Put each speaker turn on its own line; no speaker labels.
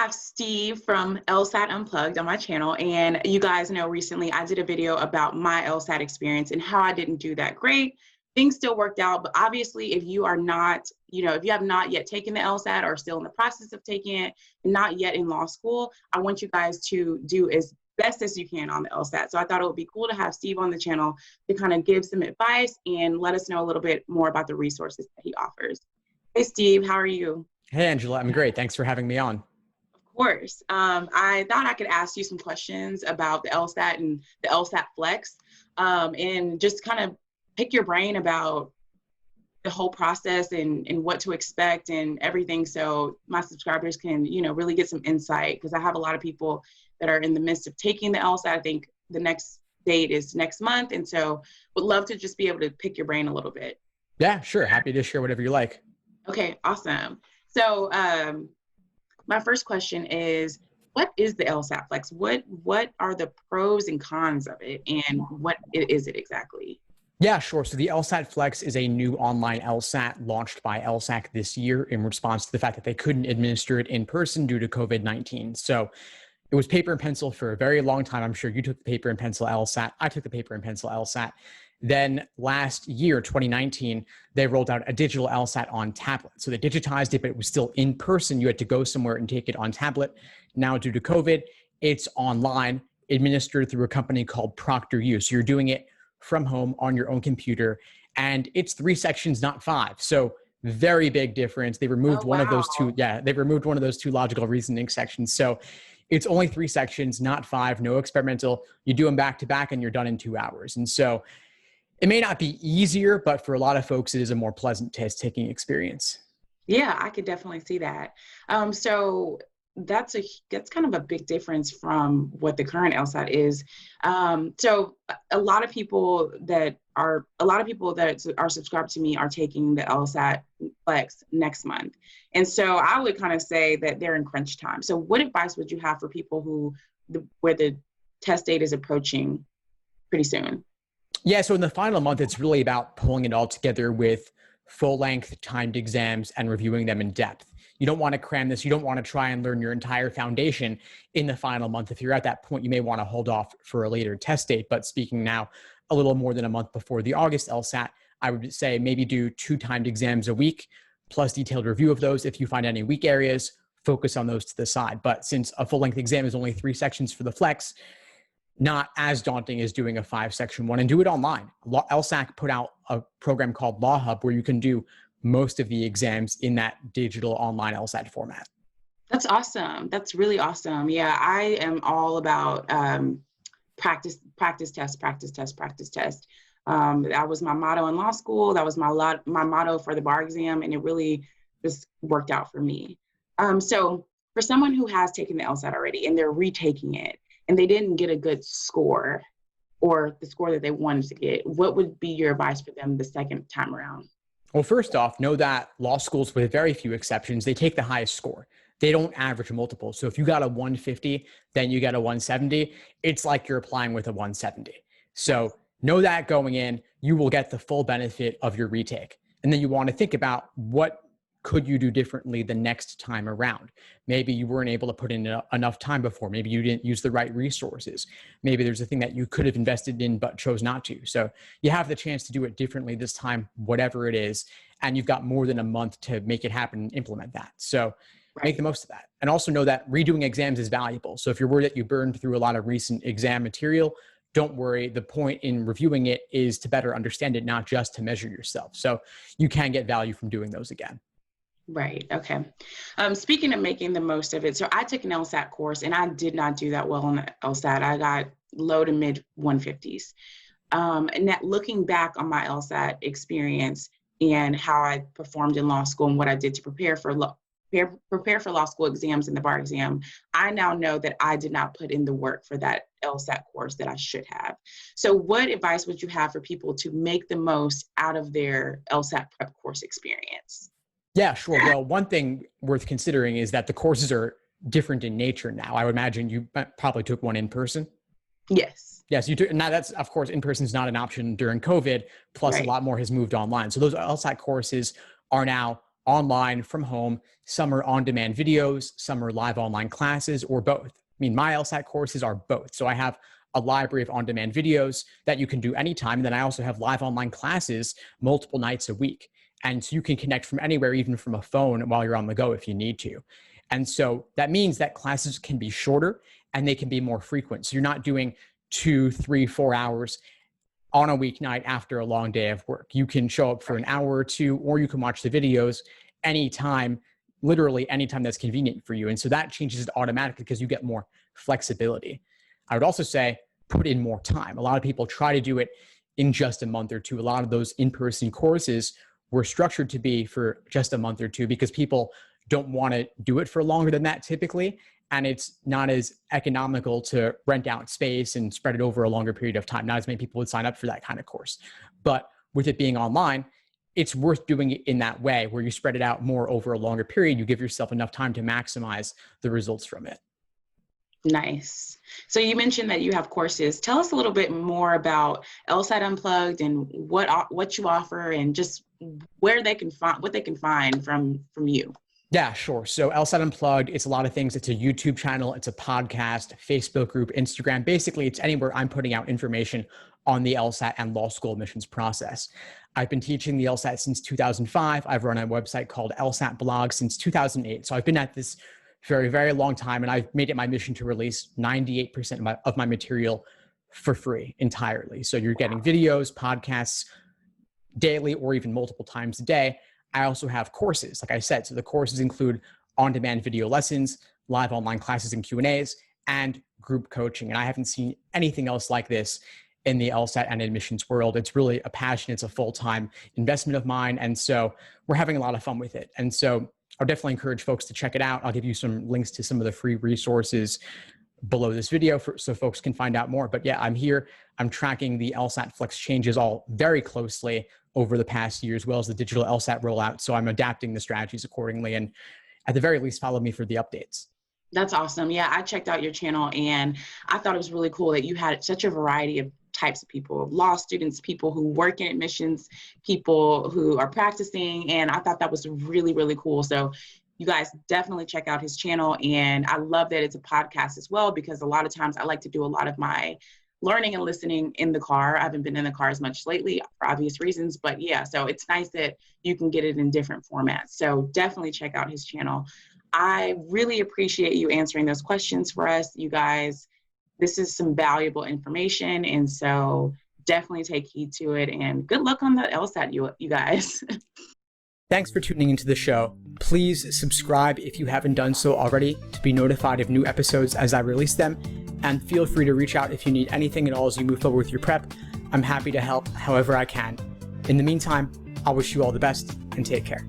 have Steve from LSAT Unplugged on my channel. And you guys know recently I did a video about my LSAT experience and how I didn't do that great. Things still worked out, but obviously if you are not, if you have not yet taken the LSAT or still in the process of taking it and not yet in law school, I want you guys to do as best as you can on the LSAT. So I thought it would be cool to have Steve on the channel to kind of give some advice and let us know a little bit more about the resources that he offers. Hey, Steve, how are you?
Hey, Angela, I'm great. Thanks for having me on.
Of course. I thought I could ask you some questions about the LSAT and the LSAT-Flex, and just kind of pick your brain about the whole process and what to expect and everything, so my subscribers can, really get some insight, because I have a lot of people that are in the midst of taking the LSAT. I think the next date is next month, and so would love to just be able to pick your brain a little bit.
Yeah, sure. Happy to share whatever you like.
Okay, awesome. So my first question is, what is the LSAT Flex? What are the pros and cons of it, and what is it exactly?
Yeah, sure. So the LSAT Flex is a new online LSAT launched by LSAC this year in response to the fact that they couldn't administer it in person due to COVID-19. So it was paper and pencil for a very long time. I'm sure you took the paper and pencil LSAT. I took the paper and pencil LSAT. Then last year, 2019, they rolled out a digital LSAT on tablet. So they digitized it, but it was still in person. You had to go somewhere and take it on tablet. Now, due to COVID, it's online, administered through a company called ProctorU. So you're doing it from home on your own computer, and it's 3 sections, not 5. So very big difference. They removed one of those two. Yeah, they removed one of those 2 logical reasoning sections. So it's only 3 sections, not 5, no experimental. You do them back to back and you're done in 2 hours. And so it may not be easier, but for a lot of folks, it is a more pleasant test-taking experience.
Yeah, I could definitely see that. So that's kind of a big difference from what the current LSAT is. So a lot of people that are subscribed to me are taking the LSAT Flex next month. And so I would kind of say that they're in crunch time. So what advice would you have for people where the test date is approaching pretty soon?
Yeah, so in the final month, it's really about pulling it all together with full-length timed exams and reviewing them in depth. You don't want to cram this. You don't want to try and learn your entire foundation in the final month. If you're at that point, you may want to hold off for a later test date. But speaking now a little more than a month before the August LSAT, I would say maybe do 2 timed exams a week, plus detailed review of those. If you find any weak areas, focus on those to the side. But since a full-length exam is only 3 sections for the Flex, not as daunting as doing a 5-section one, and do it online. LSAC put out a program called Law Hub where you can do most of the exams in that digital online LSAT format.
That's awesome. That's really awesome. Yeah, I am all about practice, test. That was my motto in law school. That was my motto for the bar exam, and it really just worked out for me. So for someone who has taken the LSAT already and they're retaking it, and they didn't get a good score or the score that they wanted to get, what would be your advice for them the second time around?
Well, first off, know that law schools, with very few exceptions, they take the highest score. They don't average multiples. So if you got a 150, then you get a 170, it's like you're applying with a 170. So know that going in, you will get the full benefit of your retake. And then you want to think about what could you do differently the next time around? Maybe you weren't able to put in enough time before. Maybe you didn't use the right resources. Maybe there's a thing that you could have invested in but chose not to. So you have the chance to do it differently this time, whatever it is, and you've got more than a month to make it happen and implement that. So make the most of that. And also know that redoing exams is valuable. So if you're worried that you burned through a lot of recent exam material, don't worry. The point in reviewing it is to better understand it, not just to measure yourself. So you can get value from doing those again.
Right. Okay. Speaking of making the most of it, so I took an LSAT course and I did not do that well on the LSAT. I got low to mid 150s. And that, looking back on my LSAT experience and how I performed in law school and what I did to prepare for law school exams and the bar exam, I now know that I did not put in the work for that LSAT course that I should have. So what advice would you have for people to make the most out of their LSAT prep course experience?
Yeah, sure. Well, one thing worth considering is that the courses are different in nature now. I would imagine you probably took one in person.
Yes.
Yes, you took. Now that's, of course, in person is not an option during COVID, plus a lot more has moved online. So those LSAT courses are now online from home. Some are on-demand videos, some are live online classes, or both. I mean, my LSAT courses are both. So I have a library of on-demand videos that you can do anytime. And then I also have live online classes multiple nights a week. And so you can connect from anywhere, even from a phone while you're on the go if you need to. And so that means that classes can be shorter and they can be more frequent. So you're not doing 2, 3, 4 hours on a weeknight after a long day of work. You can show up for an hour or two, or you can watch the videos anytime, literally anytime that's convenient for you. And so that changes it automatically because you get more flexibility. I would also say put in more time. A lot of people try to do it in just a month or two. A lot of those in-person courses were structured to be for just a month or two because people don't want to do it for longer than that typically. And it's not as economical to rent out space and spread it over a longer period of time. Not as many people would sign up for that kind of course. But with it being online, it's worth doing it in that way where you spread it out more over a longer period. You give yourself enough time to maximize the results from it.
Nice. So you mentioned that you have courses. Tell us a little bit more about LSAT Unplugged and what you offer and just where they can find what they can find from you.
Yeah, sure. So LSAT Unplugged, it's a lot of things. It's a YouTube channel, it's a podcast, Facebook group, Instagram. Basically, it's anywhere I'm putting out information on the LSAT and law school admissions process. I've been teaching the LSAT since 2005. I've run a website called LSAT Blog since 2008. So I've been at this very, very long time, and I've made it my mission to release 98% of my material for free entirely. So you're getting videos, podcasts daily, or even multiple times a day. I also have courses, like I said. So the courses include on-demand video lessons, live online classes and Q&As, and group coaching. And I haven't seen anything else like this in the LSAT and admissions world. It's really a passion. It's a full-time investment of mine. And so we're having a lot of fun with it. And so I'll definitely encourage folks to check it out. I'll give you some links to some of the free resources below this video so folks can find out more. But yeah, I'm here. I'm tracking the LSAT-Flex changes all very closely over the past year, as well as the digital LSAT rollout. So I'm adapting the strategies accordingly. And at the very least, follow me for the updates.
That's awesome. Yeah, I checked out your channel and I thought it was really cool that you had such a variety of types of people, law students, people who work in admissions, people who are practicing. And I thought that was really, really cool. So you guys definitely check out his channel. And I love that it's a podcast as well, because a lot of times I like to do a lot of my learning and listening in the car. I haven't been in the car as much lately for obvious reasons, but yeah, so it's nice that you can get it in different formats. So definitely check out his channel. I really appreciate you answering those questions for us, you guys. This is some valuable information, and so definitely take heed to it, and good luck on the LSAT, you guys.
Thanks for tuning into the show. Please subscribe if you haven't done so already to be notified of new episodes as I release them, and feel free to reach out if you need anything at all as you move forward with your prep. I'm happy to help however I can. In the meantime, I'll wish you all the best and take care.